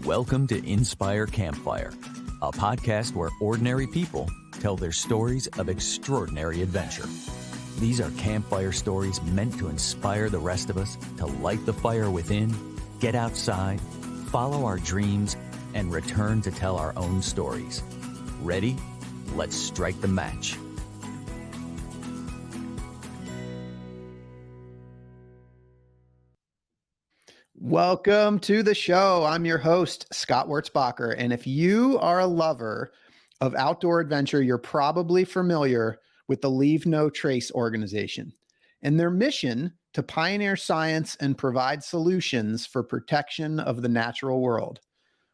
Welcome to Inspire Campfire, a podcast where ordinary people tell their stories of extraordinary adventure. These are campfire stories meant to inspire the rest of us to light the fire within, get outside, follow our dreams, and return to tell our own stories. Ready? Let's strike the match. Welcome to the show. I'm your host, Scott Wurtzbacher. And if you are a lover of outdoor adventure, you're probably familiar with the Leave No Trace organization and their mission to pioneer science and provide solutions for protection of the natural world.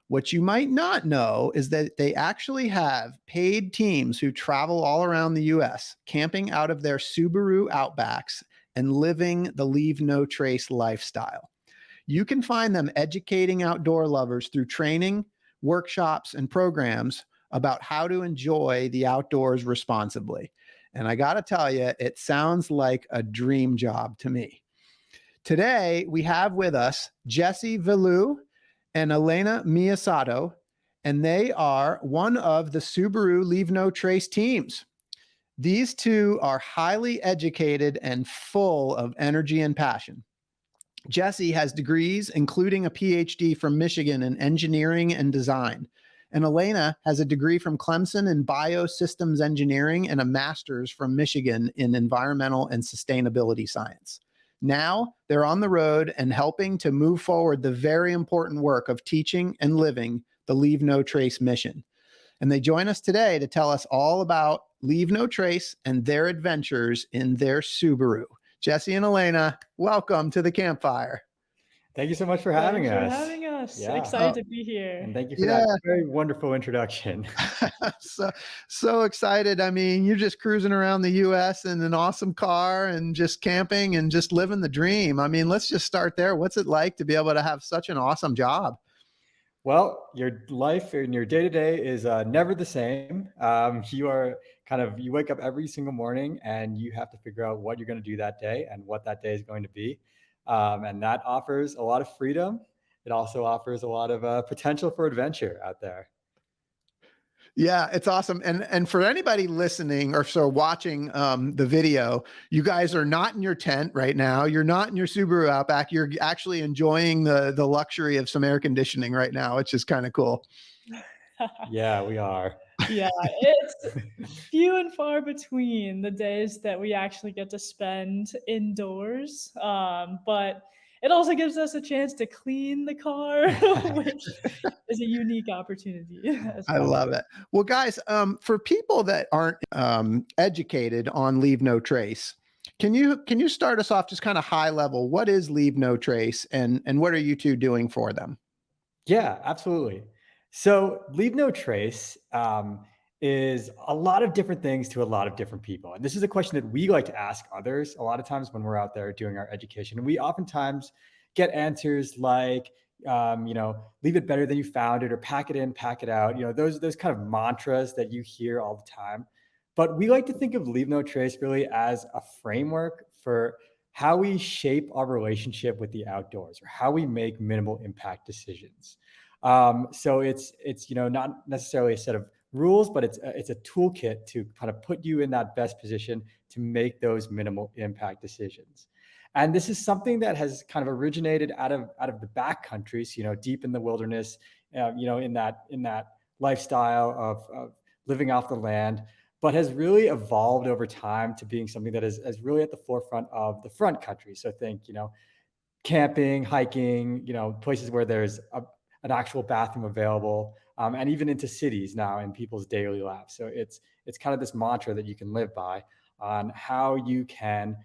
What you might not know is that they actually have paid teams who travel all around the US, camping out of their Subaru Outbacks and living the Leave No Trace lifestyle. You can find them educating outdoor lovers through training, workshops, and programs about how to enjoy the outdoors responsibly. And I got to tell you, it sounds like a dream job to me. Today, we have with us Jesse Velleu and Elena Miyasato, and they are one of the Subaru Leave No Trace teams. These two are highly educated and full of energy and passion. Jesse has degrees, including a PhD from Michigan in engineering and design. And Elena has a degree from Clemson in biosystems engineering and a master's from Michigan in environmental and sustainability science. Now they're on the road and helping to move forward the very important work of teaching and living the Leave No Trace mission. And they join us today to tell us all about Leave No Trace and their adventures in their Subaru. Jesse and Elena, welcome to the campfire. Thank you so much for having us. Yeah. Excited to be here. And thank you for that very wonderful introduction. so excited. I mean, you're just cruising around the U.S. in an awesome car and just camping and just living the dream. I mean, let's just start there. What's it like to be able to have such an awesome job? Well, your life and your day-to-day is never the same. You wake up every single morning and you have to figure out what you're going to do that day and what that day is going to be. And that offers a lot of freedom. It also offers a lot of potential for adventure out there. Yeah, it's awesome. And for anybody listening or so watching the video, you guys are not in your tent right now. You're not in your Subaru Outback. You're actually enjoying the luxury of some air conditioning right now, which is kind of cool. Yeah, we are. Yeah, it's few and far between the days that we actually get to spend indoors. But it also gives us a chance to clean the car, which is a unique opportunity. I love it. Well, guys, for people that aren't educated on Leave No Trace, can you start us off just kind of high level? What is Leave No Trace and what are you two doing for them? Yeah, absolutely. So Leave No Trace is a lot of different things to a lot of different people. And this is a question that we like to ask others a lot of times when we're out there doing our education. And we oftentimes get answers like, leave it better than you found it, or pack it in, pack it out. Those kind of mantras that you hear all the time. But we like to think of Leave No Trace really as a framework for how we shape our relationship with the outdoors, or how we make minimal impact decisions. So it's not necessarily a set of rules, but it's a toolkit to kind of put you in that best position to make those minimal impact decisions. And this is something that has kind of originated out of the back countries, deep in the wilderness, in that lifestyle of living off the land, but has really evolved over time to being something that is really at the forefront of the front country. So think, camping, hiking, places where there's an actual bathroom available, and even into cities now in people's daily lives. So it's kind of this mantra that you can live by on how you can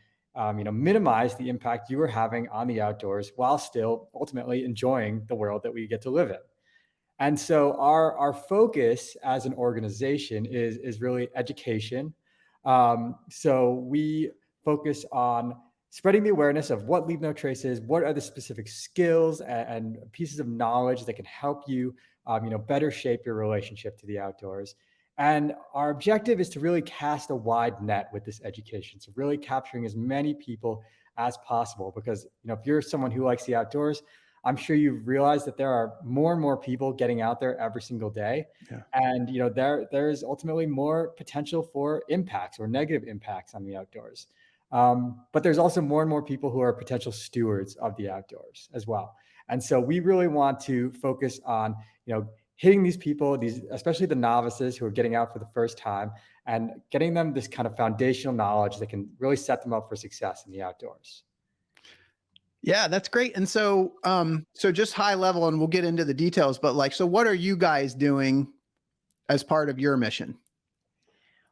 minimize the impact you are having on the outdoors while still ultimately enjoying the world that we get to live in. And so our focus as an organization is really education. So we focus on spreading the awareness of what Leave No Trace is, what are the specific skills and pieces of knowledge that can help you, better shape your relationship to the outdoors. And our objective is to really cast a wide net with this education. So really capturing as many people as possible, because, if you're someone who likes the outdoors, I'm sure you've realized that there are more and more people getting out there every single day. Yeah. And there's ultimately more potential for impacts or negative impacts on the outdoors. But there's also more and more people who are potential stewards of the outdoors as well. And so we really want to focus on, hitting these people, especially the novices who are getting out for the first time, and getting them this kind of foundational knowledge that can really set them up for success in the outdoors. Yeah, that's great. And so, so just high level, and we'll get into the details, but like, so what are you guys doing as part of your mission?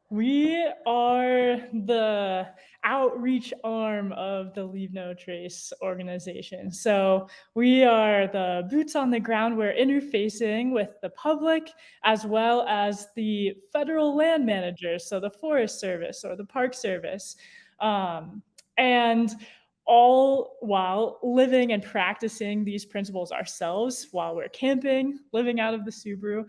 We are the outreach arm of the Leave No Trace organization. So we are the boots on the ground. We're interfacing with the public as well as the federal land managers, so the Forest Service or the Park Service. And all while living and practicing these principles ourselves while we're camping, living out of the Subaru.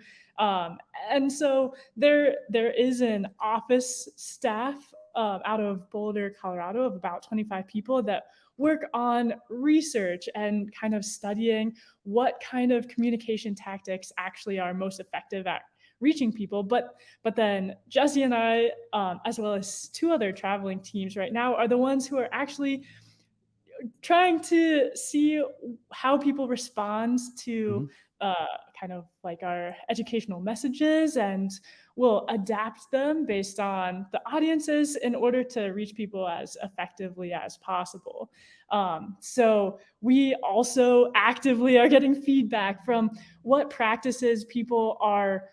And so there is an office staff out of Boulder, Colorado, of about 25 people that work on research and kind of studying what kind of communication tactics actually are most effective at reaching people. But then Jesse and I, as well as two other traveling teams right now, are the ones who are actually trying to see how people respond to kind of like our educational messages, and we'll adapt them based on the audiences in order to reach people as effectively as possible. So we also actively are getting feedback from what practices people are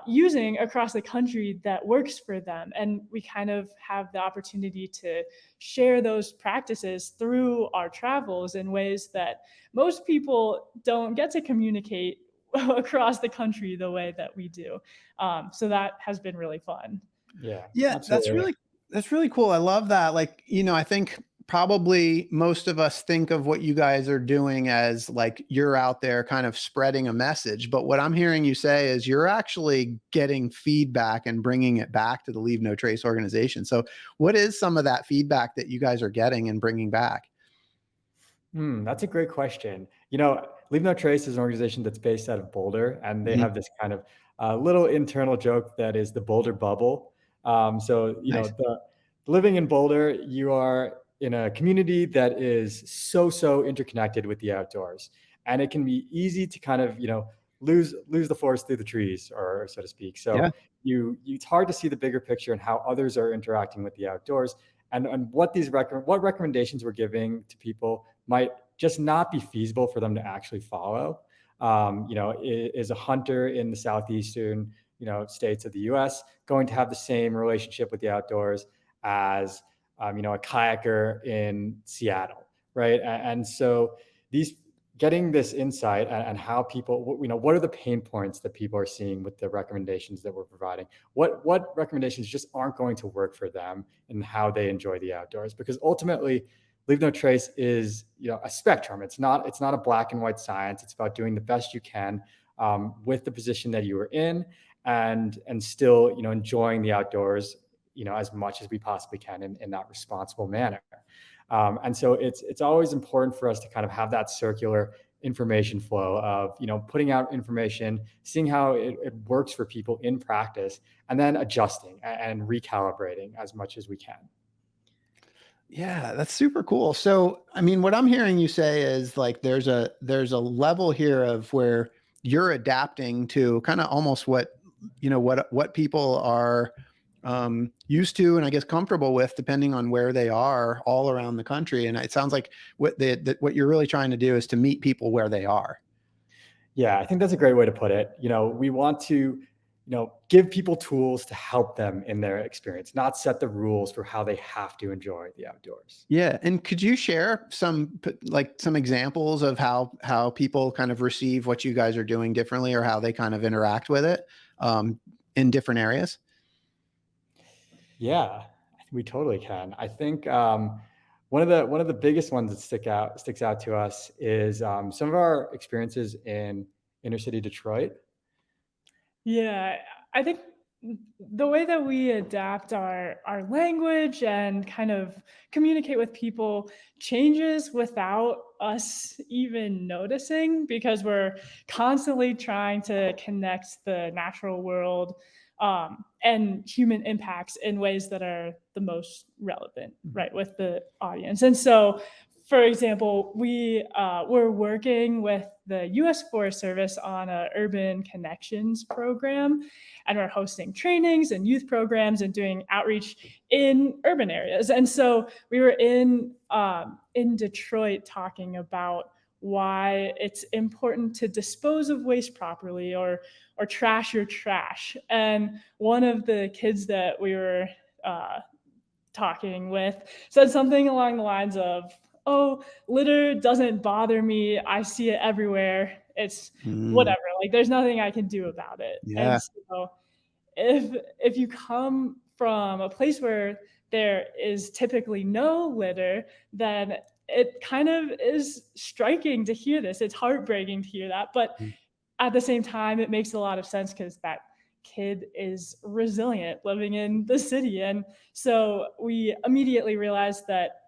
using across the country that works for them. And we kind of have the opportunity to share those practices through our travels in ways that most people don't get to communicate across the country the way that we do. So that has been really fun. Yeah, Yeah, absolutely. that's really cool. I love that. Like, I think probably most of us think of what you guys are doing as like you're out there kind of spreading a message, but what I'm hearing you say is you're actually getting feedback and bringing it back to the Leave No Trace organization. So what is some of that feedback that you guys are getting and bringing back? That's a great question. Leave No Trace is an organization that's based out of Boulder, and they Mhm. have this kind of little internal joke that is the Boulder bubble. Nice. Living in Boulder, you are in a community that is so interconnected with the outdoors, and it can be easy to kind of lose the forest through the trees, or so to speak. So Yeah. it's hard to see the bigger picture and how others are interacting with the outdoors, and what what recommendations we're giving to people might just not be feasible for them to actually follow. Is a hunter in the southeastern, states of the U.S. going to have the same relationship with the outdoors as, a kayaker in Seattle, right? And so these getting this insight and how people, what are the pain points that people are seeing with the recommendations that we're providing? What recommendations just aren't going to work for them and how they enjoy the outdoors? Because ultimately, Leave No Trace is a spectrum. It's not a black and white science. It's about doing the best you can with the position that you are in, and still enjoying the outdoors as much as we possibly can in that responsible manner. And so it's always important for us to kind of have that circular information flow of putting out information, seeing how it works for people in practice, and then adjusting and recalibrating as much as we can. Yeah, that's super cool. So, I mean, what I'm hearing you say is like there's a level here of where you're adapting to kind of almost what people are used to, and I guess comfortable with, depending on where they are all around the country. And it sounds like what you're really trying to do is to meet people where they are. Yeah, I think that's a great way to put it. We want to, give people tools to help them in their experience, not set the rules for how they have to enjoy the outdoors. Yeah, and could you share some examples of how people kind of receive what you guys are doing differently, or how they kind of interact with it in different areas? Yeah, we totally can. I think one of the biggest ones that sticks out to us is some of our experiences in inner city Detroit. Yeah, I think the way that we adapt our language and kind of communicate with people changes without us even noticing, because we're constantly trying to connect the natural world and human impacts in ways that are the most relevant, right, with the audience. And so, for example, we're working with the U.S. Forest Service on a urban connections program, and we're hosting trainings and youth programs and doing outreach in urban areas. And so we were in Detroit talking about why it's important to dispose of waste properly, or trash your trash. And one of the kids that we were talking with said something along the lines of, "Oh, litter doesn't bother me. I see it everywhere. It's whatever. Like, there's nothing I can do about it." Yeah. And so if you come from a place where there is typically no litter, then it kind of is striking to hear this. It's heartbreaking to hear that, but at the same time, it makes a lot of sense because that kid is resilient living in the city. And so we immediately realized that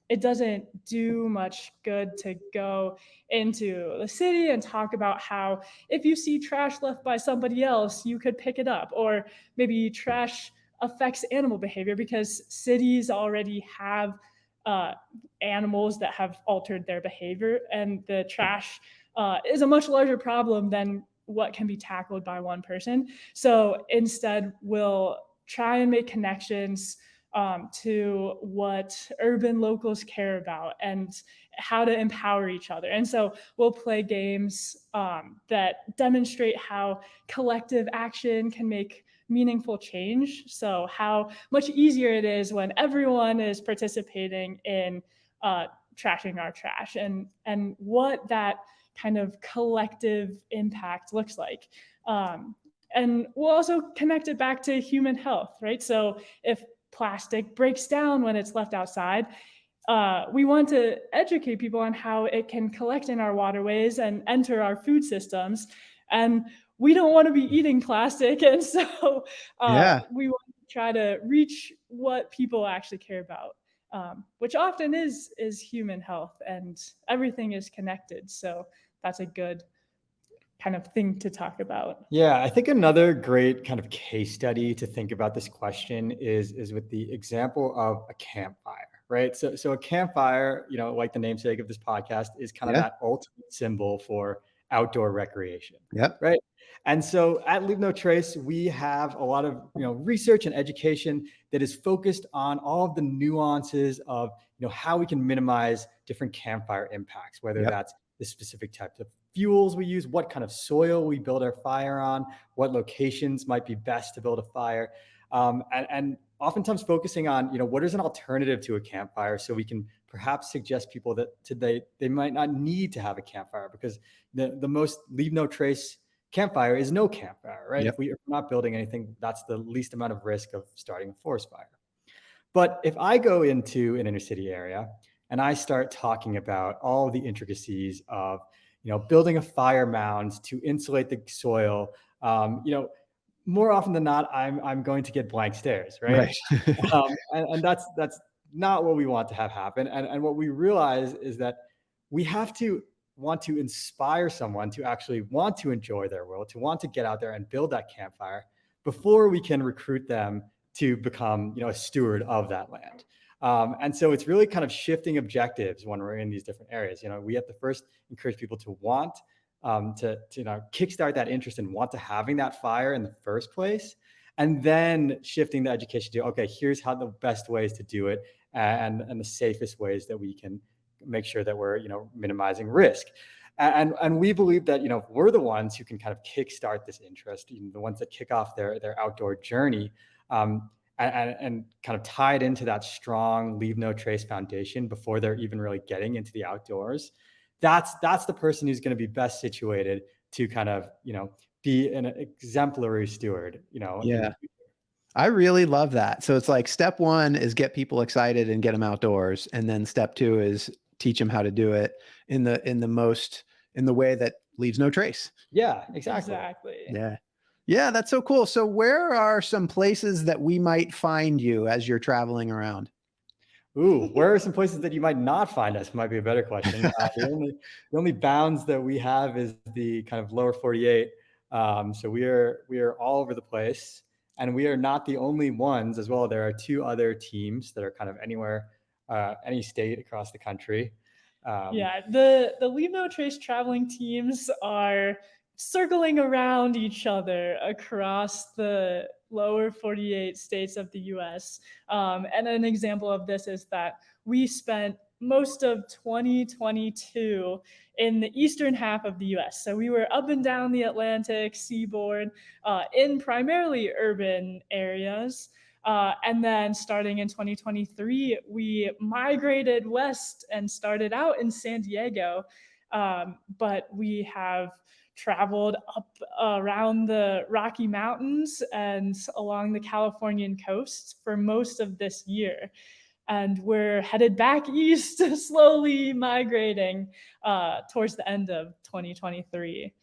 it doesn't do much good to go into the city and talk about how if you see trash left by somebody else, you could pick it up, or maybe trash affects animal behavior, because cities already have animals that have altered their behavior, and the trash is a much larger problem than what can be tackled by one person. So instead, we'll try and make connections to what urban locals care about and how to empower each other. And so we'll play games that demonstrate how collective action can make meaningful change. So how much easier it is when everyone is participating in trashing our trash, and what that kind of collective impact looks like. And we'll also connect it back to human health, right? So if plastic breaks down when it's left outside, we want to educate people on how it can collect in our waterways and enter our food systems. And we don't want to be eating plastic. And so we want to try to reach what people actually care about, which often is human health, and everything is connected. So that's a good kind of thing to talk about. Yeah, I think another great kind of case study to think about this question is with the example of a campfire, right? So a campfire, like the namesake of this podcast, is kind of that ultimate symbol for outdoor recreation. Yep. Right. And so at Leave No Trace, we have a lot of research and education that is focused on all of the nuances of how we can minimize different campfire impacts, whether that's the specific types of fuels we use, what kind of soil we build our fire on, what locations might be best to build a fire, and oftentimes focusing on what is an alternative to a campfire, so we can perhaps suggest people that they might not need to have a campfire, because the most Leave No Trace campfire is no campfire, right? If we're not building anything, that's the least amount of risk of starting a forest fire. But if I go into an inner city area and I start talking about all the intricacies of building a fire mound to insulate the soil, more often than not, I'm going to get blank stares, right? And that's not what we want to have happen. And what we realize is that we have to want to inspire someone to actually want to enjoy their world, to want to get out there and build that campfire before we can recruit them to become a steward of that land. And so it's really kind of shifting objectives when we're in these different areas. We have to first encourage people to want to kickstart that interest and want to having that fire in the first place, and then shifting the education to, okay, here's how the best ways to do it, and the safest ways that we can make sure that we're minimizing risk. And we believe that we're the ones who can kind of kickstart this interest, the ones that kick off their outdoor journey, and kind of tie it into that strong Leave No Trace foundation before they're even really getting into the outdoors. That's the person who's going to be best situated to kind of be an exemplary steward. I really love that. So it's like step one is get people excited and get them outdoors, and then step two is teach them how to do it in the way that leaves no trace. Yeah, exactly. Yeah. Yeah, that's so cool. So where are some places that we might find you as you're traveling around? Ooh, where are some places that you might not find us? Might be a better question. The only bounds that we have is the kind of lower 48. So we are all over the place, and we are not the only ones as well. There are two other teams that are kind of anywhere, any state across the country. Um, Yeah, the Leave No Trace traveling teams are circling around each other across the lower 48 states of the US. And an example of this is that we spent most of 2022 in the eastern half of the US. So we were up and down the Atlantic seaboard in primarily urban areas. And then starting in 2023, we migrated west and started out in San Diego. But we have traveled up around the Rocky Mountains and along the Californian coast for most of this year. And we're headed back east, slowly migrating towards the end of 2023.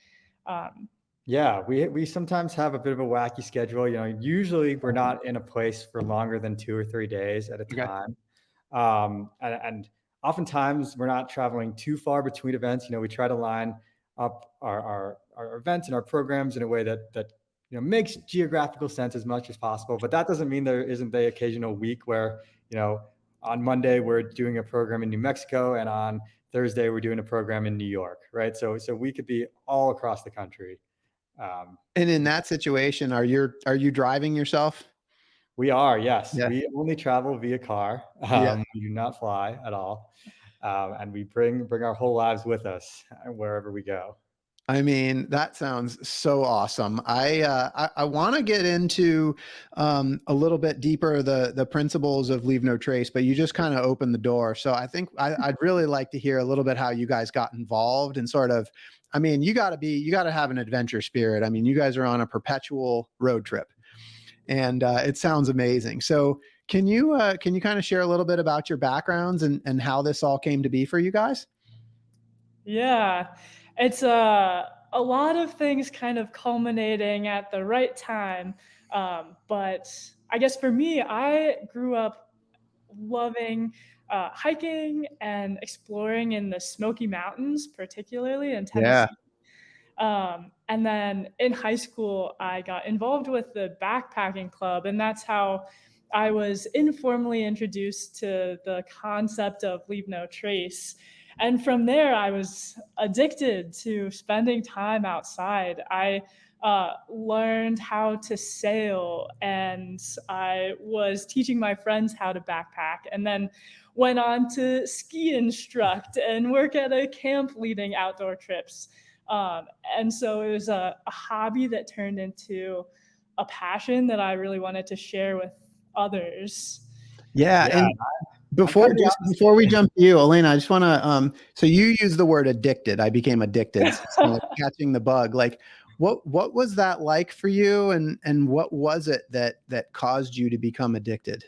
Um, Yeah, we sometimes have a bit of a wacky schedule. Usually we're not in a place for longer than 2 or 3 days at a Okay. time. And oftentimes we're not traveling too far between events. We try to line up our events and our programs in a way that makes geographical sense as much as possible. But that doesn't mean there isn't the occasional week where, on Monday we're doing a program in New Mexico, and on Thursday we're doing a program in New York, right? So we could be all across the country. Um, And in that situation, are you driving yourself? we are, yes. Yeah. We only travel via car. Yeah. We do not fly at all, and we bring our whole lives with us wherever we go. I mean, that sounds so awesome. I want to get into a little bit deeper the principles of Leave No Trace, but you just kind of opened the door. So I think I'd really like to hear a little bit how you guys got involved and sort of. I mean, you got to have an adventure spirit. I mean, you guys are on a perpetual road trip, and it sounds amazing. So can you kind of share a little bit about your backgrounds and how this all came to be for you guys? Yeah, it's a lot of things kind of culminating at the right time. But I guess for me, I grew up loving hiking and exploring in the Smoky Mountains, particularly in Yeah. Tennessee. And then in high school, I got involved with the backpacking club, and that's how I was informally introduced to the concept of Leave No Trace. And from there, I was addicted to spending time outside. I learned how to sail, and I was teaching my friends how to backpack, and then went on to ski instruct and work at a camp leading outdoor trips. And so it was a hobby that turned into a passion that I really wanted to share with others. Yeah. Yeah, And I'm kind of the before we opposite. jump to you, Elena, I just want to so you use the word addicted. I became addicted. So it's kind of like catching the bug. Like what was that like for you and what was it that caused you to become addicted?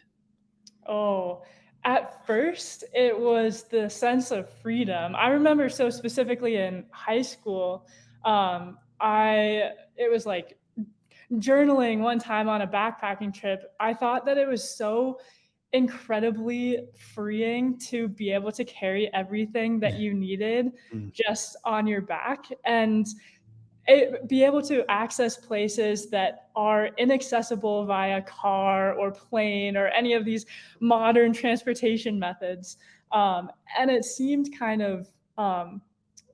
Oh, at first, it was the sense of freedom. I remember so specifically in high school, I it was like journaling one time on a backpacking trip. I thought that it was so incredibly freeing to be able to carry everything that you needed Mm. just on your back and be able to access places that are inaccessible via car or plane or any of these modern transportation methods. And it seemed kind of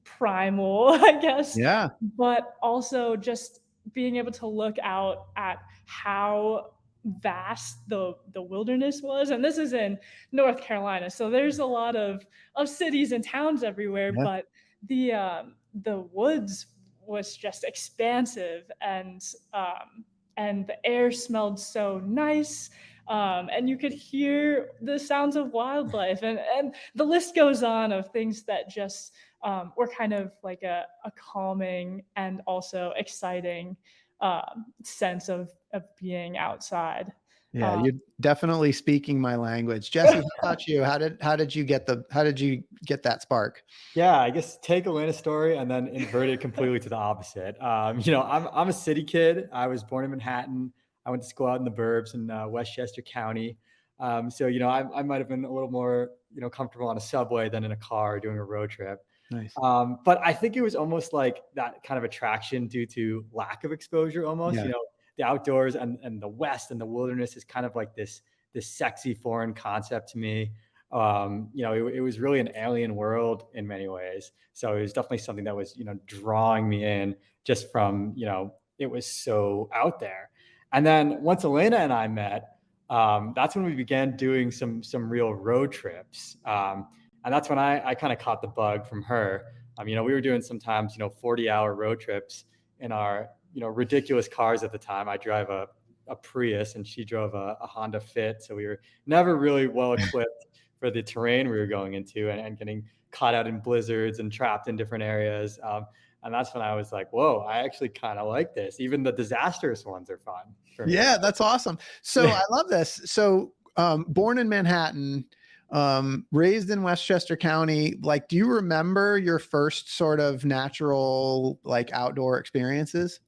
primal, I guess, Yeah. but also just being able to look out at how vast the wilderness was. And this is in North Carolina, so there's a lot of cities and towns everywhere, Yeah. but the woods was just expansive, and the air smelled so nice. And you could hear the sounds of wildlife, and the list goes on of things that just were kind of like a calming and also exciting sense of being outside. Yeah, you're definitely speaking my language. Jesse, how about you? How did you get that spark? Yeah, I guess take Elena's story and then invert it completely to the opposite. I'm a city kid. I was born in Manhattan. I went to school out in the burbs in Westchester County. So I might have been a little more comfortable on a subway than in a car doing a road trip. Nice. But I think it was almost like that kind of attraction due to lack of exposure almost. Yeah. The outdoors and the West and the wilderness is kind of like this sexy foreign concept to me. It was really an alien world in many ways. So it was definitely something that was, drawing me in just from, it was so out there. And then once Elena and I met, that's when we began doing some real road trips. And that's when I kind of caught the bug from her. We were doing sometimes, 40-hour road trips in our, ridiculous cars at the time. I drive a Prius and she drove a Honda Fit. So we were never really well equipped for the terrain we were going into and getting caught out in blizzards and trapped in different areas. And that's when I was like, whoa, I actually kind of like this. Even the disastrous ones are fun for me. Yeah, that's awesome. So I love this. So born in Manhattan, raised in Westchester County, like, do you remember your first sort of natural, like, outdoor experiences?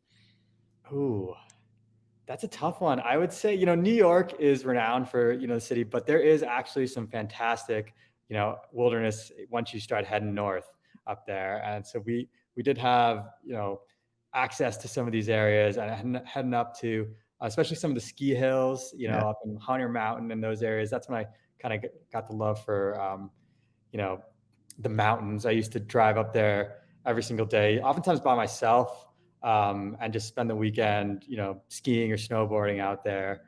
Ooh, that's a tough one. I would say, New York is renowned for, the city, but there is actually some fantastic, wilderness once you start heading north up there. And so we did have, access to some of these areas and heading up to, especially some of the ski hills, up in Hunter Mountain and those areas. That's when I kind of got the love for, the mountains. I used to drive up there every single day, oftentimes by myself. And just spend the weekend, skiing or snowboarding out there.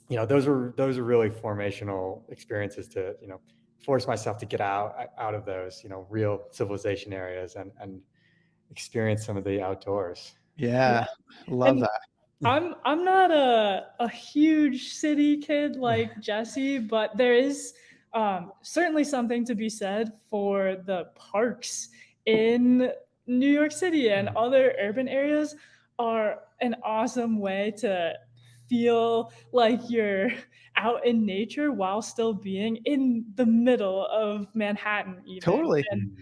Those were really formational experiences to, force myself to get out of those, real civilization areas and experience some of the outdoors. Yeah. Love that. I'm not a huge city kid like Jesse, but there is certainly something to be said for the parks in New York City and other urban areas are an awesome way to feel like you're out in nature while still being in the middle of Manhattan even. Totally. And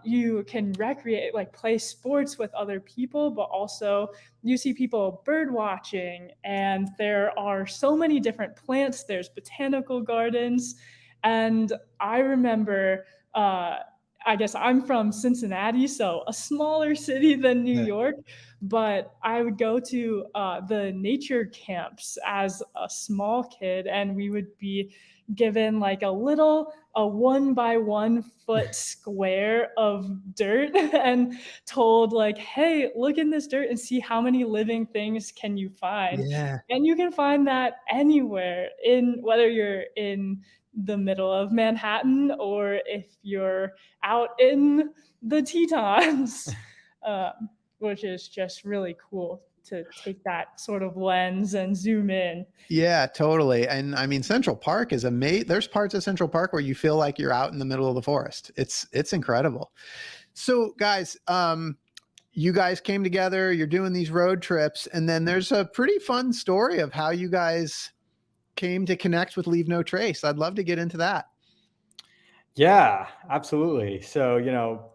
you can recreate, like play sports with other people, but also you see people bird watching, and there are so many different plants. There's botanical gardens. And I remember, I guess I'm from Cincinnati, so a smaller city than New York, but I would go to the nature camps as a small kid, and we would be given like a 1 by 1 foot square of dirt and told like, hey, look in this dirt and see how many living things can you find. Yeah. And you can find that anywhere, whether you're in the middle of Manhattan or if you're out in the Tetons, which is just really cool to take that sort of lens and zoom in. Yeah, totally. And I mean, Central Park is amazing. There's parts of Central Park where you feel like you're out in the middle of the forest. It's incredible. So guys, you guys came together, you're doing these road trips, and then there's a pretty fun story of how you guys came to connect with Leave No Trace. I'd love to get into that. Yeah, absolutely. So,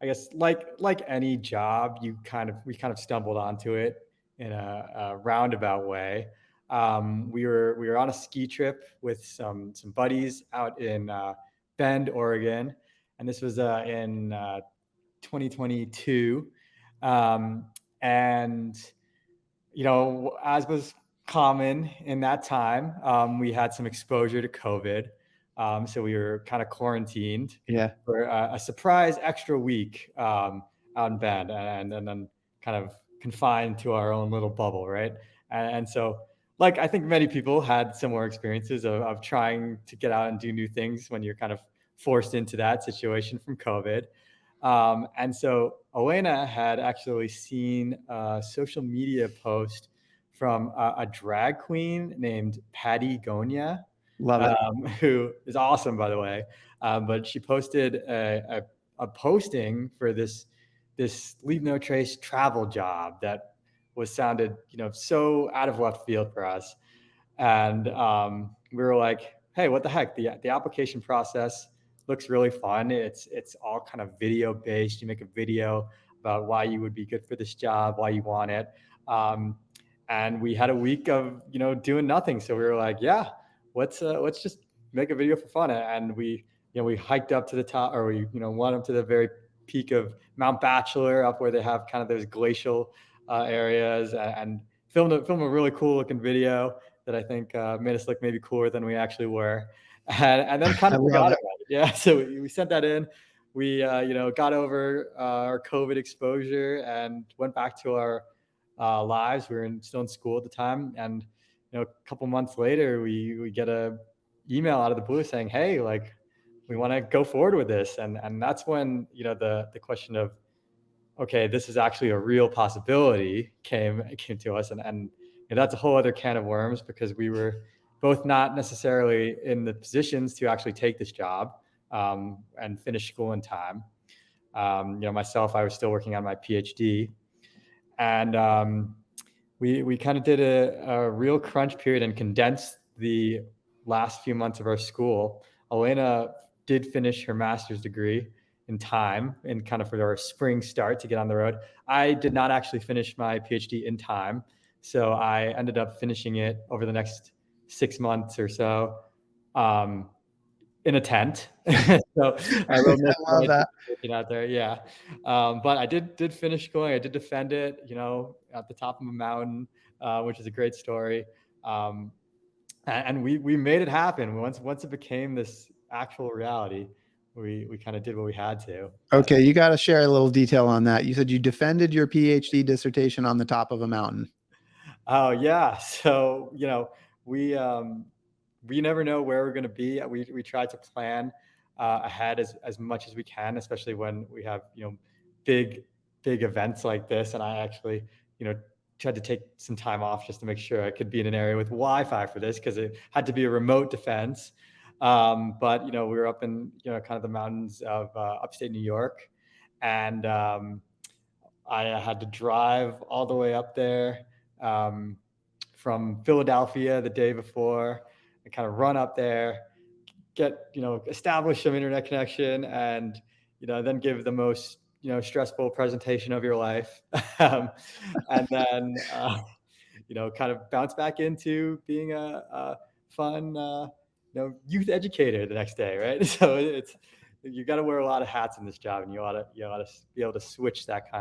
I guess like any job, we kind of stumbled onto it in a roundabout way. We were on a ski trip with some buddies out in Bend, Oregon, and this was in 2022. And as was common in that time, we had some exposure to COVID. So we were kind of quarantined for a surprise extra week out in Bend, and then kind of confined to our own little bubble, right? And so, like, I think many people had similar experiences of trying to get out and do new things when you're kind of forced into that situation from COVID. And so Elena had actually seen a social media post from a drag queen named Patty Gonia. Love it. Who is awesome, by the way. But she posted a posting for this Leave No Trace travel job that sounded, so out of left field for us. And we were like, hey, what the heck? The application process looks really fun. It's all kind of video based. You make a video about why you would be good for this job, why you want it. And we had a week of, doing nothing. So we were like, yeah, let's just make a video for fun. And we hiked up to the top, or we, went up to the very peak of Mount Bachelor, up where they have kind of those glacial areas, and filmed a really cool looking video that I think made us look maybe cooler than we actually were. And then kind of forgot about it. Yeah. So we sent that in. We, got over our COVID exposure and went back to our lives. We were still in school at the time. And, a couple months later, we get a email out of the blue saying, hey, like, we want to go forward with this. And that's when, the question of, okay, this is actually a real possibility came to us. And that's a whole other can of worms, because we were both not necessarily in the positions to actually take this job and finish school in time. Myself, I was still working on my PhD, and we kind of did a real crunch period and condensed the last few months of our school. Elena did finish her master's degree in time, and kind of for our spring start to get on the road. I did not actually finish my PhD in time. So I ended up finishing it over the next 6 months or so in a tent. So I wrote love that. out there. Yeah. But I did finish schooling. I did defend it, at the top of a mountain, which is a great story. And we made it happen. Once it became this actual reality, we kind of did what we had to. Okay, you got to share a little detail on that. You said you defended your PhD dissertation on the top of a mountain. Oh yeah. So, we never know where we're going to be. We try to plan ahead as much as we can, especially when we have, big events like this. And I actually, tried to take some time off just to make sure I could be in an area with Wi-Fi for this, because it had to be a remote defense. But, we were up in, kind of the mountains of upstate New York, and I had to drive all the way up there from Philadelphia the day before, and kind of run up there, get, establish some internet connection, and, then give the most, stressful presentation of your life. And then, kind of bounce back into being a fun, youth educator the next day, right? So you got to wear a lot of hats in this job, and you ought to be able to switch that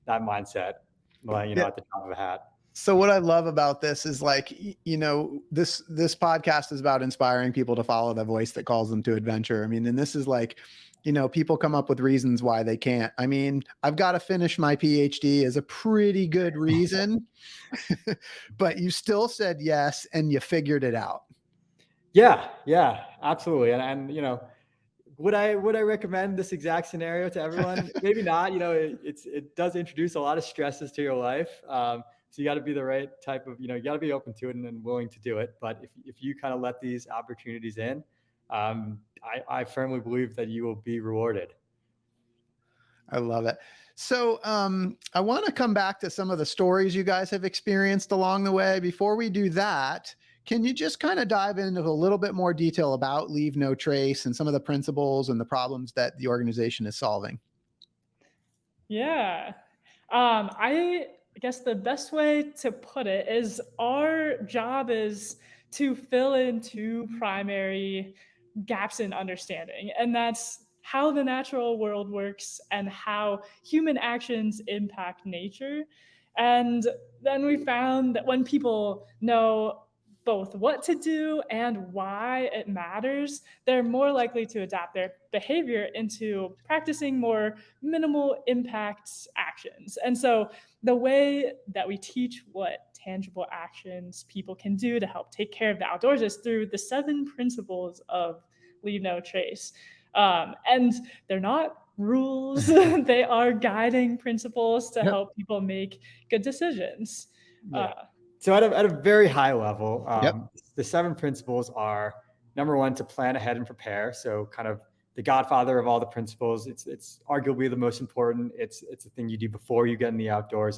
mindset, at the top of a hat. So what I love about this is, like, this podcast is about inspiring people to follow the voice that calls them to adventure. I mean, and this is like, people come up with reasons why they can't. I mean, I've got to finish my PhD is a pretty good reason, but you still said yes, and you figured it out. Yeah, absolutely. And would I recommend this exact scenario to everyone? Maybe not. It does introduce a lot of stresses to your life. So you got to be the right type of, you got to be open to it and willing to do it. But if you kind of let these opportunities in, I firmly believe that you will be rewarded. I love it. So I want to come back to some of the stories you guys have experienced along the way. Before we do that, can you just kind of dive into a little bit more detail about Leave No Trace and some of the principles and the problems that the organization is solving? Yeah. I guess the best way to put it is our job is to fill in two primary gaps in understanding, and that's how the natural world works and how human actions impact nature. And then we found that when people know both what to do and why it matters, they're more likely to adapt their behavior into practicing more minimal impact actions. And so the way that we teach what tangible actions people can do to help take care of the outdoors is through the 7 principles of Leave No Trace. And they're not rules, they are guiding principles to help people make good decisions. So at a very high level, the 7 principles are: number 1, to plan ahead and prepare. So kind of the godfather of all the principles. It's arguably the most important. It's the thing you do before you get in the outdoors.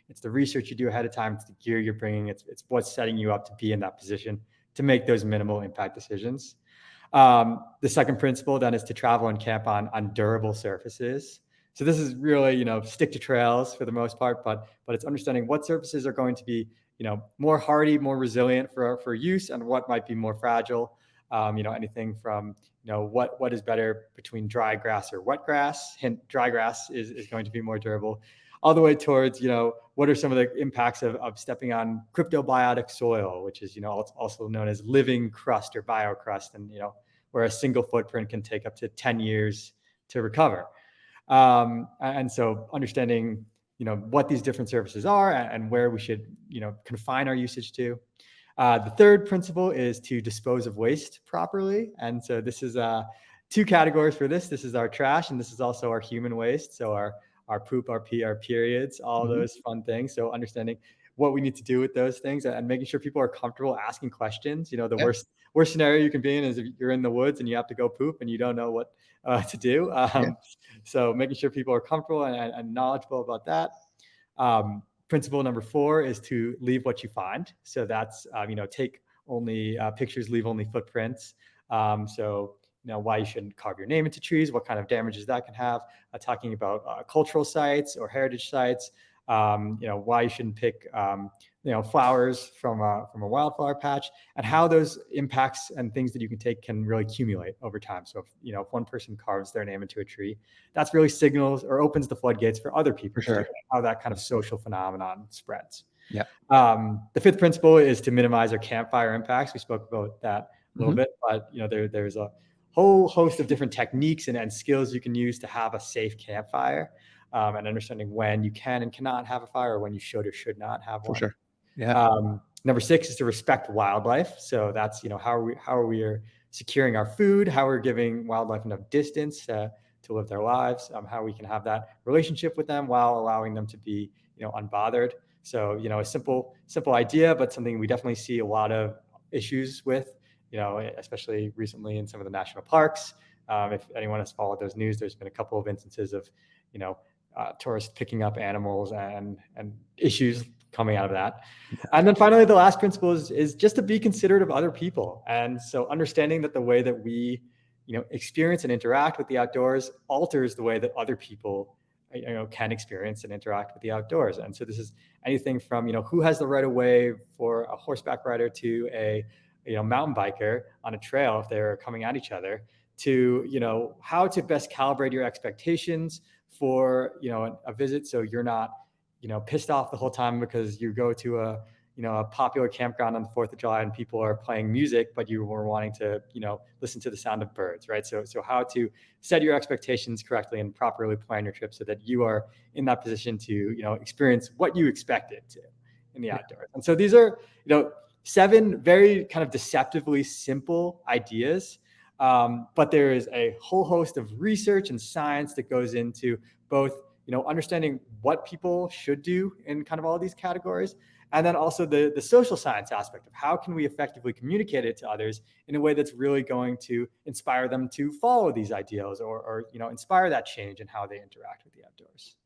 It's the research you do ahead of time. It's the gear you're bringing. It's what's setting you up to be in that position to make those minimal impact decisions. The second principle then is to travel and camp on durable surfaces. So this is really, stick to trails for the most part, but it's understanding what surfaces are going to be, more hardy, more resilient for use, and what might be more fragile. Anything from, what is better between dry grass or wet grass. Hint, dry grass is going to be more durable, all the way towards, what are some of the impacts of stepping on cryptobiotic soil, which is, also known as living crust or biocrust, and, where a single footprint can take up to 10 years to recover. And so understanding, what these different surfaces are and where we should, confine our usage to. The third principle is to dispose of waste properly. And so this is two categories for this. This is our trash, and this is also our human waste. So our poop, our pee, our periods, all those fun things. So understanding what we need to do with those things and making sure people are comfortable asking questions. The worst scenario you can be in is if you're in the woods and you have to go poop and you don't know what to do. So making sure people are comfortable and knowledgeable about that. Principle number 4 is to leave what you find. So that's, take only pictures, leave only footprints. So why you shouldn't carve your name into trees, what kind of damages that can have, talking about cultural sites or heritage sites, why you shouldn't pick, flowers from a wildflower patch, and how those impacts and things that you can take can really accumulate over time. So if one person carves their name into a tree, that's really signals or opens the floodgates for other people. For sure. How that kind of social phenomenon spreads. Yeah. The 5th principle is to minimize our campfire impacts. We spoke about that a little bit, but there's a whole host of different techniques and skills you can use to have a safe campfire, and understanding when you can and cannot have a fire, or when you should or should not have one. For sure. Yeah. Number 6 is to respect wildlife. So that's, how are we securing our food, how we're giving wildlife enough distance to live their lives, how we can have that relationship with them while allowing them to be, unbothered. So, a simple idea, but something we definitely see a lot of issues with, especially recently in some of the national parks. If anyone has followed those news, there's been a couple of instances of, tourists picking up animals and issues coming out of that. And then finally, the last principle is just to be considerate of other people. And so understanding that the way that we, experience and interact with the outdoors alters the way that other people, can experience and interact with the outdoors. And so this is anything from, who has the right of way for a horseback rider to a, mountain biker on a trail if they're coming at each other, to, how to best calibrate your expectations for, a visit. So you're not, pissed off the whole time because you go to a popular campground on the 4th of July and people are playing music, but you were wanting to, listen to the sound of birds, right? So how to set your expectations correctly and properly plan your trip so that you are in that position to, experience what you expected to in the outdoors. And so these are, 7 very kind of deceptively simple ideas. But there is a whole host of research and science that goes into both, understanding what people should do in kind of all these categories, and then also the social science aspect of how can we effectively communicate it to others in a way that's really going to inspire them to follow these ideals or inspire that change in how they interact with the outdoors.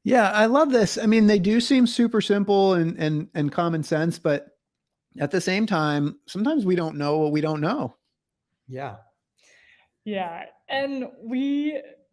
Yeah, I love this. I mean, they do seem super simple and common sense, but at the same time, sometimes we don't know what we don't know. Yeah. Yeah. And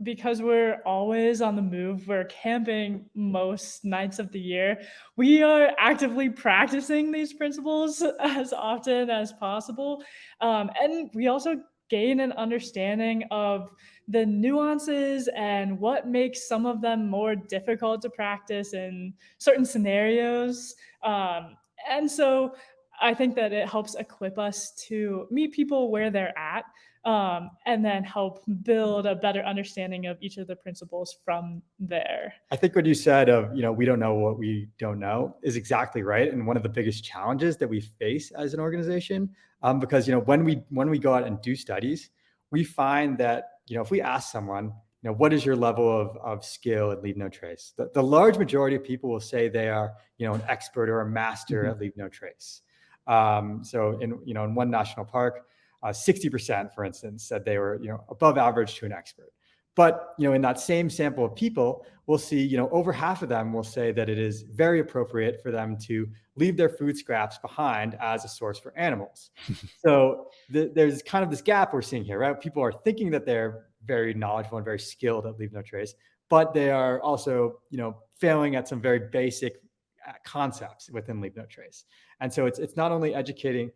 because we're always on the move, we're camping most nights of the year, we are actively practicing these principles as often as possible. And we also gain an understanding of the nuances and what makes some of them more difficult to practice in certain scenarios. And so I think that it helps equip us to meet people where they're at, and then help build a better understanding of each of the principles from there. I think what you said of, we don't know what we don't know is exactly right. And one of the biggest challenges that we face as an organization, because, when we go out and do studies, we find that, if we ask someone, what is your level of skill at Leave No Trace? The large majority of people will say they are, an expert or a master at Leave No Trace. So in one national park, 60%, for instance, said they were, above average to an expert. But, in that same sample of people, we'll see, over half of them will say that it is very appropriate for them to leave their food scraps behind as a source for animals. So there's kind of this gap we're seeing here, right? People are thinking that they're very knowledgeable and very skilled at Leave No Trace, but they are also, failing at some very basic concepts within Leave No Trace. And so it's not only educating,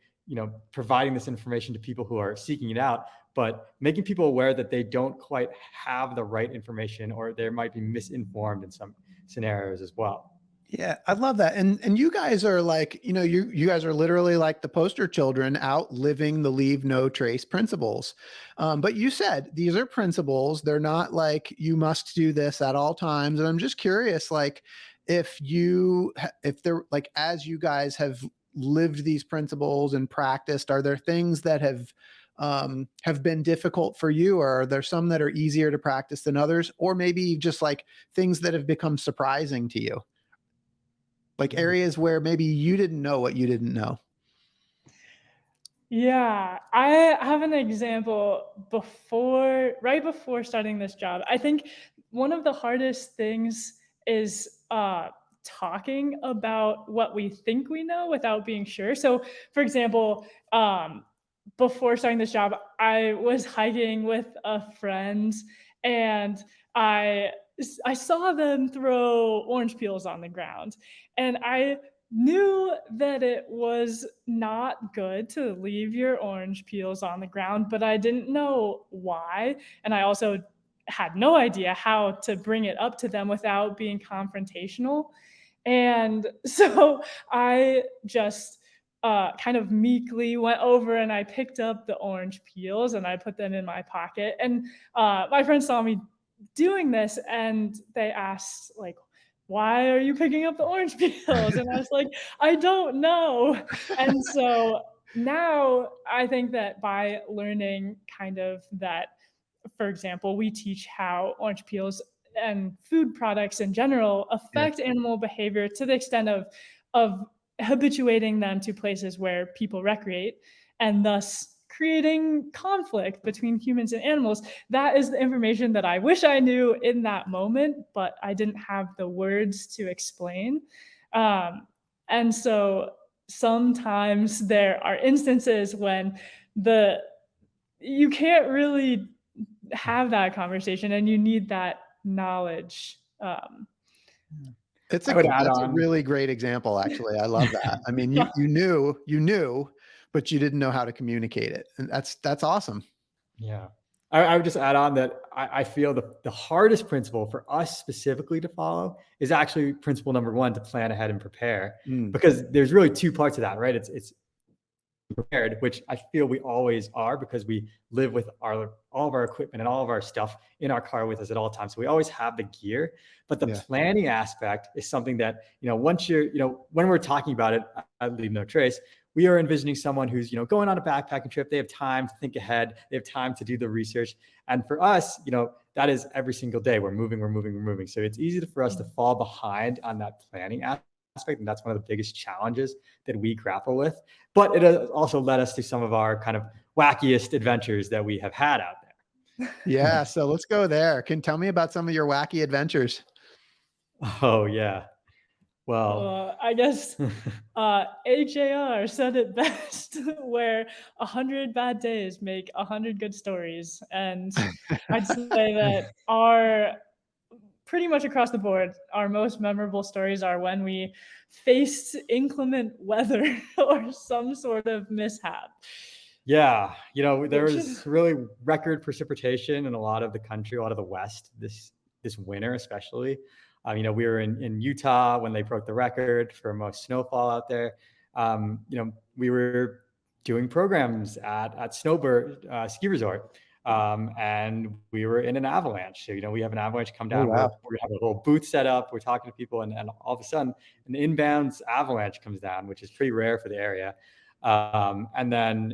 providing this information to people who are seeking it out, but making people aware that they don't quite have the right information, or they might be misinformed in some scenarios as well. Yeah, I love that. And you guys are like, you guys are literally like the poster children out living the Leave No Trace principles. But you said these are principles. They're not like you must do this at all times. And I'm just curious, like if they're like, as you guys have lived these principles and practiced, are there things that have been difficult for you, or are there some that are easier to practice than others, or maybe just like things that have become surprising to you? Like areas where maybe you didn't know what you didn't know. Yeah, I have an example right before starting this job. I think one of the hardest things is talking about what we think we know without being sure. So, for example, before starting this job, I was hiking with a friend, and I saw them throw orange peels on the ground, and I knew that it was not good to leave your orange peels on the ground, but I didn't know why. And I also had no idea how to bring it up to them without being confrontational. And so I just kind of meekly went over and I picked up the orange peels and I put them in my pocket. And my friends saw me doing this and they asked, like, why are you picking up the orange peels? And I was like, I don't know. And so now I think that by learning kind of that, for example, we teach how orange peels and food products in general affect animal behavior to the extent of habituating them to places where people recreate, and thus creating conflict between humans and animals. That is the information that I wish I knew in that moment, but I didn't have the words to explain. And so sometimes there are instances when you can't really have that conversation and you need that knowledge. That's a really great example, actually. I love that. I mean, you knew, but you didn't know how to communicate it. And that's awesome. Yeah. I would just add on that I feel the hardest principle for us specifically to follow is actually principle number 1, to plan ahead and prepare, because there's really 2 parts of that, right? It's prepared, which I feel we always are, because we live with all of our equipment and all of our stuff in our car with us at all times. So we always have the gear, but the planning aspect is something that, once when we're talking about it at Leave No Trace, we are envisioning someone who's, going on a backpacking trip. They have time to think ahead. They have time to do the research. And for us, that is every single day. We're moving. So it's easy for us to fall behind on that planning aspect. And that's one of the biggest challenges that we grapple with. But it has also led us to some of our kind of wackiest adventures that we have had out there. Yeah. So let's go there. Tell me about some of your wacky adventures. Oh, yeah. Well, I guess HAR said it best, where 100 bad days make 100 good stories. And I'd say that pretty much across the board, our most memorable stories are when we faced inclement weather or some sort of mishap. Yeah. There was really record precipitation in a lot of the country, a lot of the West this winter, especially. We were in Utah when they broke the record for most snowfall out there. We were doing programs at Snowbird ski resort. And we were in an avalanche. So, we have an avalanche come down. Oh, wow. We have a little booth set up. We're talking to people, and all of a sudden, an inbound avalanche comes down, which is pretty rare for the area. And then,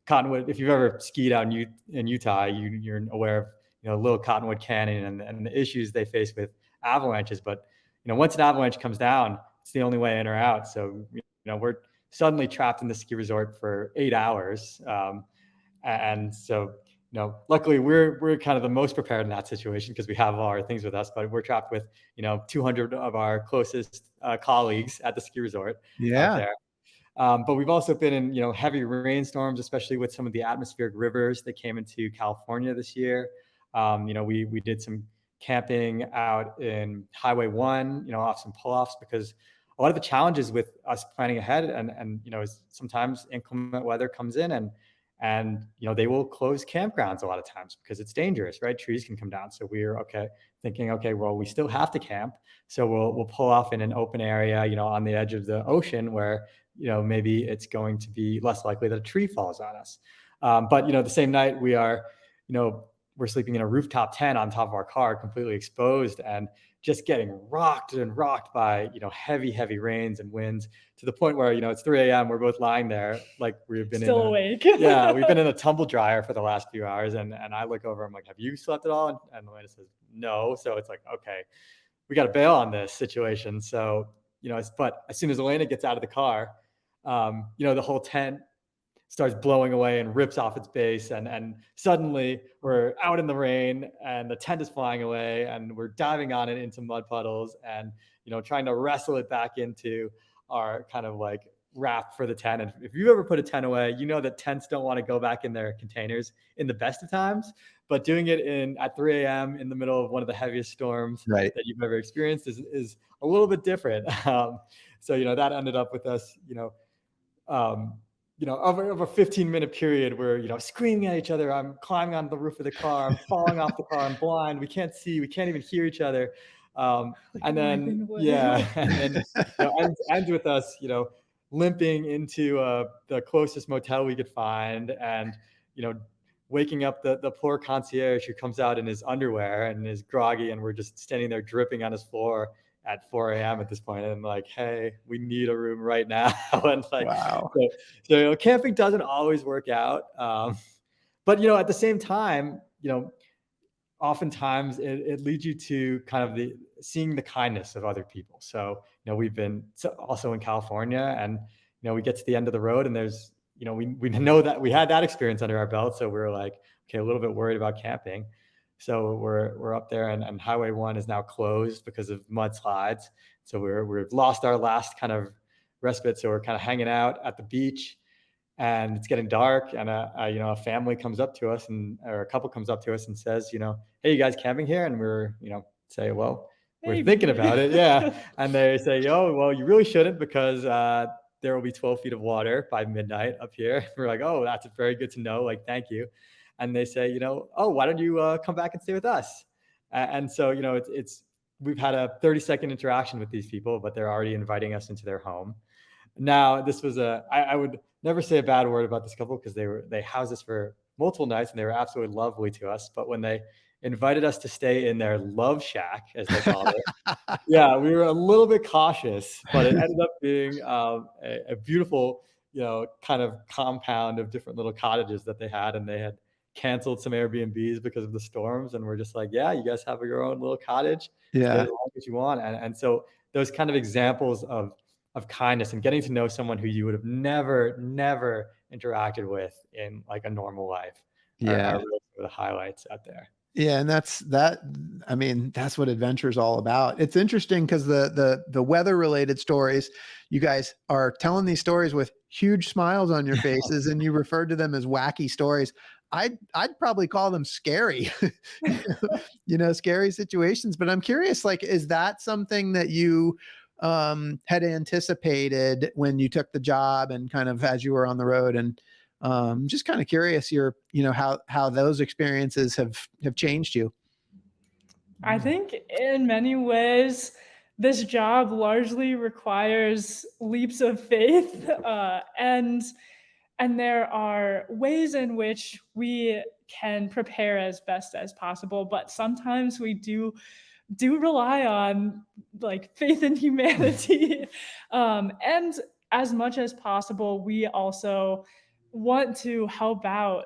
Cottonwood. If you've ever skied out in Utah, you're aware of Little Cottonwood Canyon and the issues they face with avalanches. But once an avalanche comes down, it's the only way in or out. So we're suddenly trapped in the ski resort for 8 hours, and so luckily we're kind of the most prepared in that situation because we have all our things with us, but we're trapped with, 200 of our closest colleagues at the ski resort out Yeah. there. But we've also been in, heavy rainstorms, especially with some of the atmospheric rivers that came into California this year. We did some camping out in Highway 1, off some pull-offs because a lot of the challenges with us planning ahead is sometimes inclement weather comes in and they will close campgrounds a lot of times because it's dangerous, right? Trees can come down. So we're thinking, well, we still have to camp. So we'll pull off in an open area, on the edge of the ocean where, maybe it's going to be less likely that a tree falls on us. But the same night we're sleeping in a rooftop tent on top of our car, completely exposed and just getting rocked by, heavy rains and winds to the point where, it's 3 a.m. We're both lying there like we've been Still awake. yeah, we've been in a tumble dryer for the last few hours. And I look over, I'm like, have you slept at all? And Elena says, no. So it's like, okay, we got to bail on this situation. So, but as soon as Elena gets out of the car, the whole tent starts blowing away and rips off its base. And suddenly we're out in the rain and the tent is flying away and we're diving on it into mud puddles and, trying to wrestle it back into our kind of like wrap for the tent. And if you've ever put a tent away, that tents don't want to go back in their containers in the best of times, but doing it at 3 a.m. in the middle of one of the heaviest storms Right. that you've ever experienced is a little bit different. So, that ended up with us, of a 15-minute period where, screaming at each other. I'm climbing on the roof of the car. I'm falling off the car. I'm blind. We can't see. We can't even hear each other. And then, ends with us, limping into the closest motel we could find and, waking up the poor concierge who comes out in his underwear and is groggy. And we're just standing there dripping on his floor at 4 a.m. at this point, and like, hey, we need a room right now. And like, Wow. so camping doesn't always work out. But at the same time, oftentimes it leads you to kind of seeing the kindness of other people. So, we've been also in California and, we get to the end of the road and there's, we know that we had that experience under our belt. So we're like, okay, a little bit worried about camping. So we're up there and Highway 1 is now closed because of mudslides. So we've lost our last kind of respite. So we're kind of hanging out at the beach and it's getting dark. And a family comes up to us or a couple comes up to us and says, hey, you guys camping here? And we're, say, well, we're thinking about it. Yeah. And they say, oh, well, you really shouldn't because there will be 12 feet of water by midnight up here. We're like, oh, that's very good to know. Like, thank you. And they say, oh, why don't you come back and stay with us? And so, we've had a 30-second interaction with these people, but they're already inviting us into their home. Now, this was I would never say a bad word about this couple because they housed us for multiple nights and they were absolutely lovely to us. But when they invited us to stay in their love shack, as they called it, yeah, we were a little bit cautious, but it ended up being a beautiful, kind of compound of different little cottages that they had, and they had canceled some Airbnbs because of the storms. And we're just like, yeah, you guys have your own little cottage. Stay as long as you want. And so those kind of examples of kindness and getting to know someone who you would have never interacted with in like a normal life are really the highlights out there. Yeah. And that's what adventure is all about. It's interesting because the weather related stories, you guys are telling these stories with huge smiles on your faces and you referred to them as wacky stories. I'd probably call them scary, scary situations, but I'm curious, like, is that something that you had anticipated when you took the job and kind of as you were on the road? And just kind of curious how those experiences have changed you. I think in many ways, this job largely requires leaps of faith, and there are ways in which we can prepare as best as possible, but sometimes we do rely on like faith in humanity. And as much as possible, we also want to help out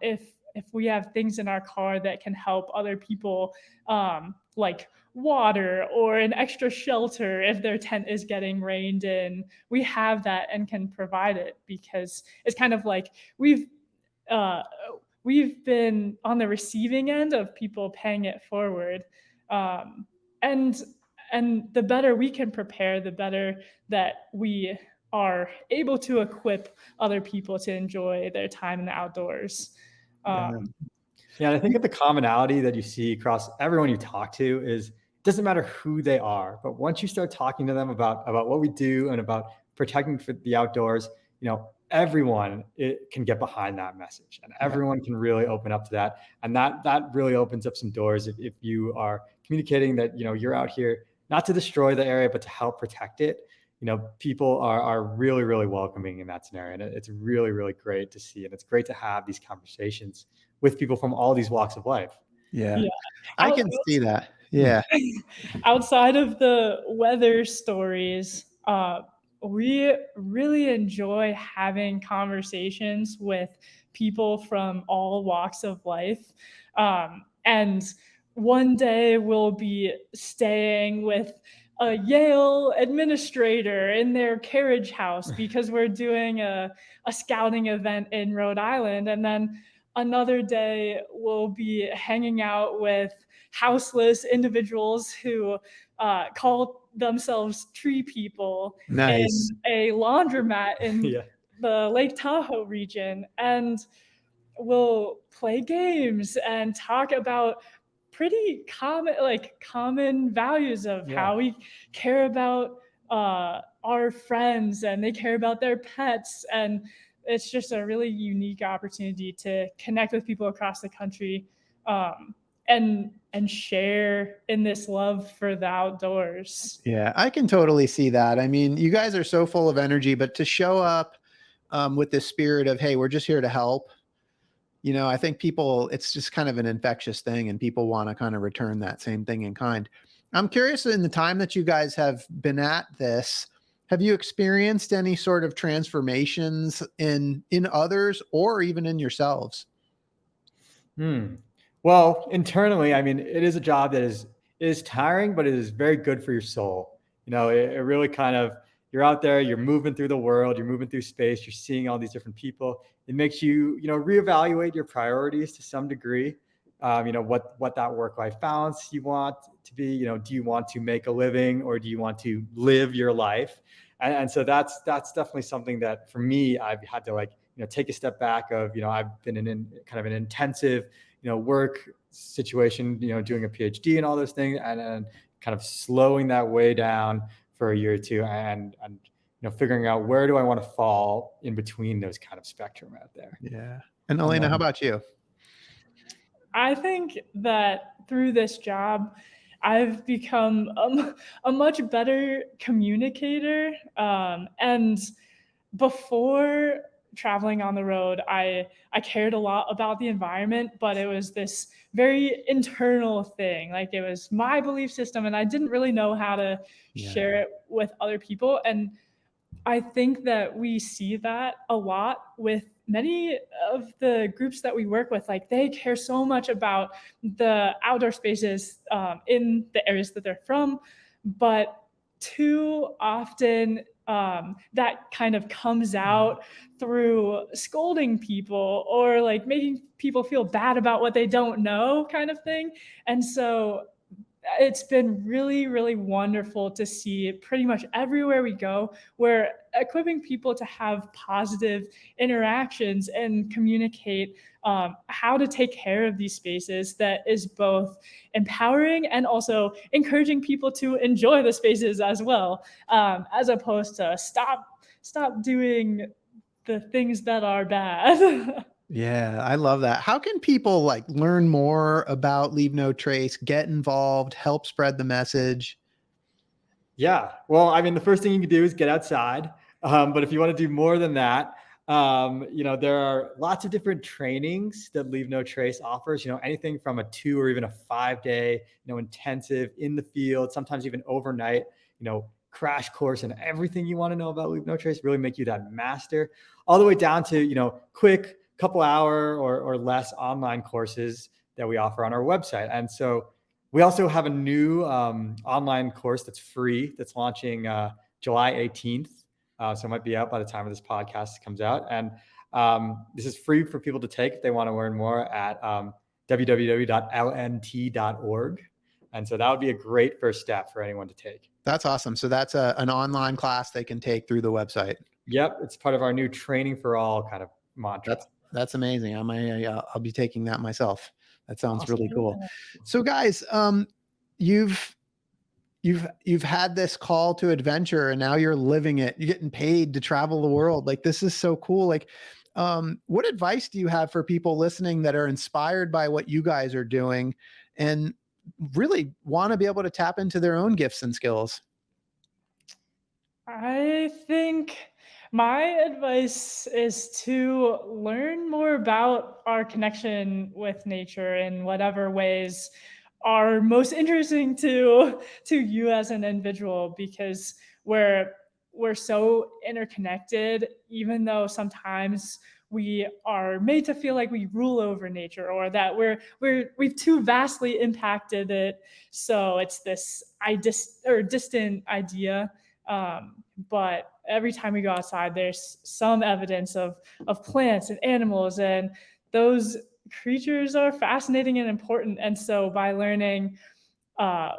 if we have things in our car that can help other people, like water or an extra shelter if their tent is getting rained in. We have that and can provide it because it's kind of like we we've been on the receiving end of people paying it forward. And the better we can prepare, the better that we are able to equip other people to enjoy their time in the outdoors. Yeah, and I think that the commonality that you see across everyone you talk to is, it doesn't matter who they are, but once you start talking to them about what we do and about protecting for the outdoors, everyone can get behind that message, and everyone can really open up to that, and that really opens up some doors if you are communicating that you're out here not to destroy the area but to help protect it. People are really, really welcoming in that scenario, and it's really, really great to see, and it's great to have these conversations with people from all these walks of life. Yeah. I can see that. Yeah. Outside of the weather stories, we really enjoy having conversations with people from all walks of life. And one day we'll be staying with a Yale administrator in their carriage house because we're doing a scouting event in Rhode Island. And then another day we'll be hanging out with houseless individuals who call themselves tree people Nice. in a laundromat in Yeah. the Lake Tahoe region. And we'll play games and talk about pretty common values of how we care about our friends and they care about their pets. And it's just a really unique opportunity to connect with people across the country and share in this love for the outdoors. Yeah, I can totally see that. I mean, you guys are so full of energy, but to show up with this spirit of, hey, we're just here to help. I think people, it's just kind of an infectious thing, and people want to kind of return that same thing in kind. I'm curious, in the time that you guys have been at this, have you experienced any sort of transformations in others or even in yourselves? Well, internally, I mean, it is a job that is tiring, but it is very good for your soul. It really kind of, you're out there, you're moving through the world, you're moving through space, you're seeing all these different people. It makes you, reevaluate your priorities to some degree. What that work-life balance you want to be. Do you want to make a living or do you want to live your life? And so that's definitely something that for me, I've had to take a step back of, I've been in kind of an intensive, work situation, doing a PhD and all those things, and kind of slowing that way down for a year or two, and figuring out where do I want to fall in between those kind of spectrum out there. Yeah. And Elena, how about you? I think that through this job, I've become a much better communicator. And before traveling on the road, I cared a lot about the environment, but it was this very internal thing. Like, it was my belief system, and I didn't really know how to share it with other people. And I think that we see that a lot with many of the groups that we work with. Like, they care so much about the outdoor spaces in the areas that they're from, but too often that kind of comes out through scolding people or like making people feel bad about what they don't know, kind of thing. And so it's been really, really wonderful to see pretty much everywhere we go, we're equipping people to have positive interactions and communicate how to take care of these spaces that is both empowering and also encouraging people to enjoy the spaces as well, as opposed to stop doing the things that are bad. Yeah, I love that. How can people learn more about Leave No Trace, get involved, help spread the message? Yeah, well, I mean, the first thing you can do is get outside. But if you want to do more than that, there are lots of different trainings that Leave No Trace offers, anything from a 2 or even a 5-day, intensive in the field, sometimes even overnight, crash course and everything you want to know about Leave No Trace, really make you that master, all the way down to, quick couple hour or less online courses that we offer on our website. And so we also have a new online course that's free, that's launching July 18th. So it might be out by the time of this podcast comes out. And This is free for people to take if they want to learn more at www.lnt.org. And so that would be a great first step for anyone to take. That's awesome. So that's an online class they can take through the website. Yep. It's part of our new training for all kind of mantra. That's amazing. I'll be taking that myself. That sounds Awesome. really cool. So guys, you've had this call to adventure and now you're living it. You're getting paid to travel the world. Like, this is so cool. Like, what advice do you have for people listening that are inspired by what you guys are doing and really want to be able to tap into their own gifts and skills? I think my advice is to learn more about our connection with nature in whatever ways are most interesting to you as an individual, because we're so interconnected, even though sometimes we are made to feel like we rule over nature, or that we've too vastly impacted it. So it's this distant idea. But every time we go outside, there's some evidence of plants and animals, and those creatures are fascinating and important. And so by learning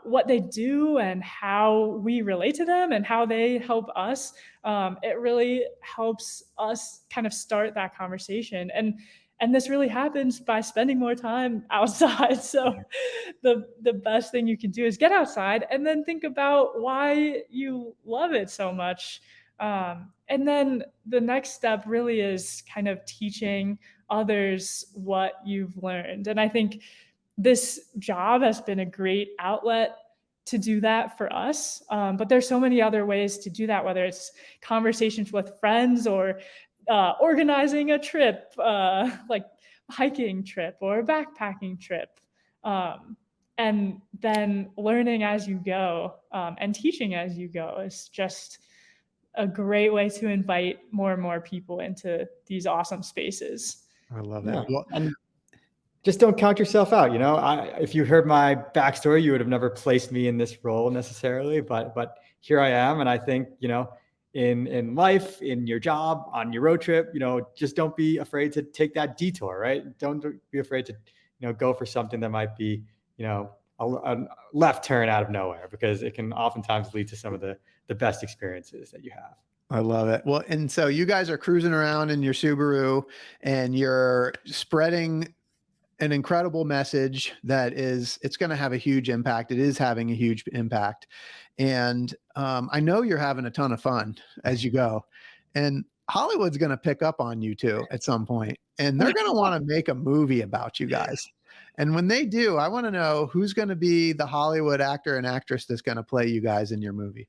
what they do and how we relate to them and how they help us, it really helps us kind of start that conversation. And this really happens by spending more time outside. So the best thing you can do is get outside and then think about why you love it so much. And then the next step really is kind of teaching others what you've learned. And I think this job has been a great outlet to do that for us. But there's so many other ways to do that, whether it's conversations with friends or organizing a trip, like hiking trip or a backpacking trip. And then learning as you go and teaching as you go is just a great way to invite more and more people into these awesome spaces. I love it. Yeah. Well, And just don't count yourself out. If you heard my backstory, you would have never placed me in this role necessarily, but here I am. And I think, in life, in your job, on your road trip, just don't be afraid to take that detour, right? Don't be afraid to, go for something that might be, a left turn out of nowhere, because it can oftentimes lead to some of the best experiences that you have. I love it. Well, and so you guys are cruising around in your Subaru and you're spreading an incredible message that it's going to have a huge impact. It is having a huge impact. And I know you're having a ton of fun as you go, and Hollywood's going to pick up on you too at some point, and they're going to want to make a movie about you guys. And when they do, I want to know who's going to be the Hollywood actor and actress that's going to play you guys in your movie.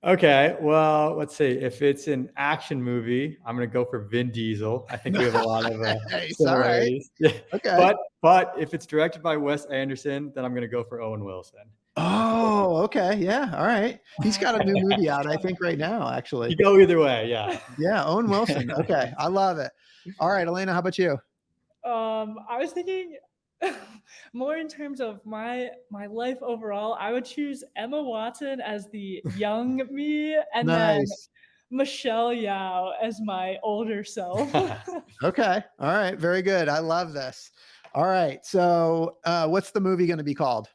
Okay, well, let's see. If it's an action movie, I'm going to go for Vin Diesel. I think we have a lot of similarities. Right. Yeah. Okay. But if it's directed by Wes Anderson, then I'm going to go for Owen Wilson. Oh, okay. Yeah. All right. He's got a new movie out, I think, right now, actually. You go either way. Yeah. Yeah. Owen Wilson. Okay. I love it. All right, Elena, how about you? I was thinking more in terms of my life overall. I would choose Emma Watson as the young me, and then Michelle Yeoh as my older self. Okay. All right. Very good. I love this. All right. So what's the movie going to be called?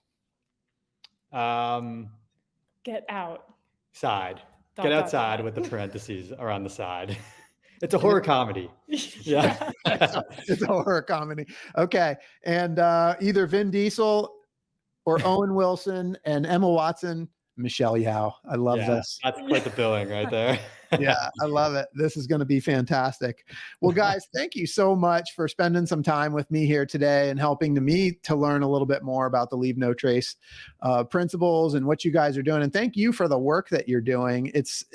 Get out. Side. Get outside with the parentheses around the side. It's a horror comedy. Yeah. It's a horror comedy. Okay. And either Vin Diesel or Owen Wilson and Emma Watson, Michelle Yeoh. I love this. That's quite the billing right there. Yeah, I love it. This is going to be fantastic. Well, guys, thank you so much for spending some time with me here today and helping me to learn a little bit more about the Leave No Trace principles and what you guys are doing. And thank you for the work that you're doing. It's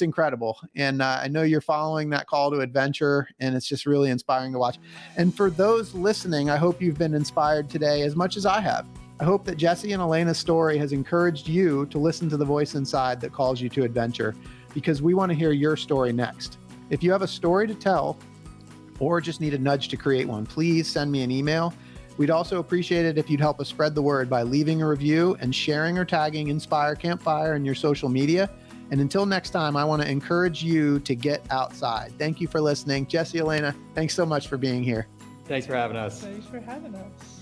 incredible. And I know you're following that call to adventure, and it's just really inspiring to watch. And for those listening, I hope you've been inspired today as much as I have. I hope that Jesse and Elena's story has encouraged you to listen to the voice inside that calls you to adventure, because we want to hear your story next. If you have a story to tell or just need a nudge to create one, please send me an email. We'd also appreciate it if you'd help us spread the word by leaving a review and sharing or tagging Inspire Campfire in your social media. And until next time, I want to encourage you to get outside. Thank you for listening. Jesse, Elena, thanks so much for being here. Thanks for having us. Thanks for having us.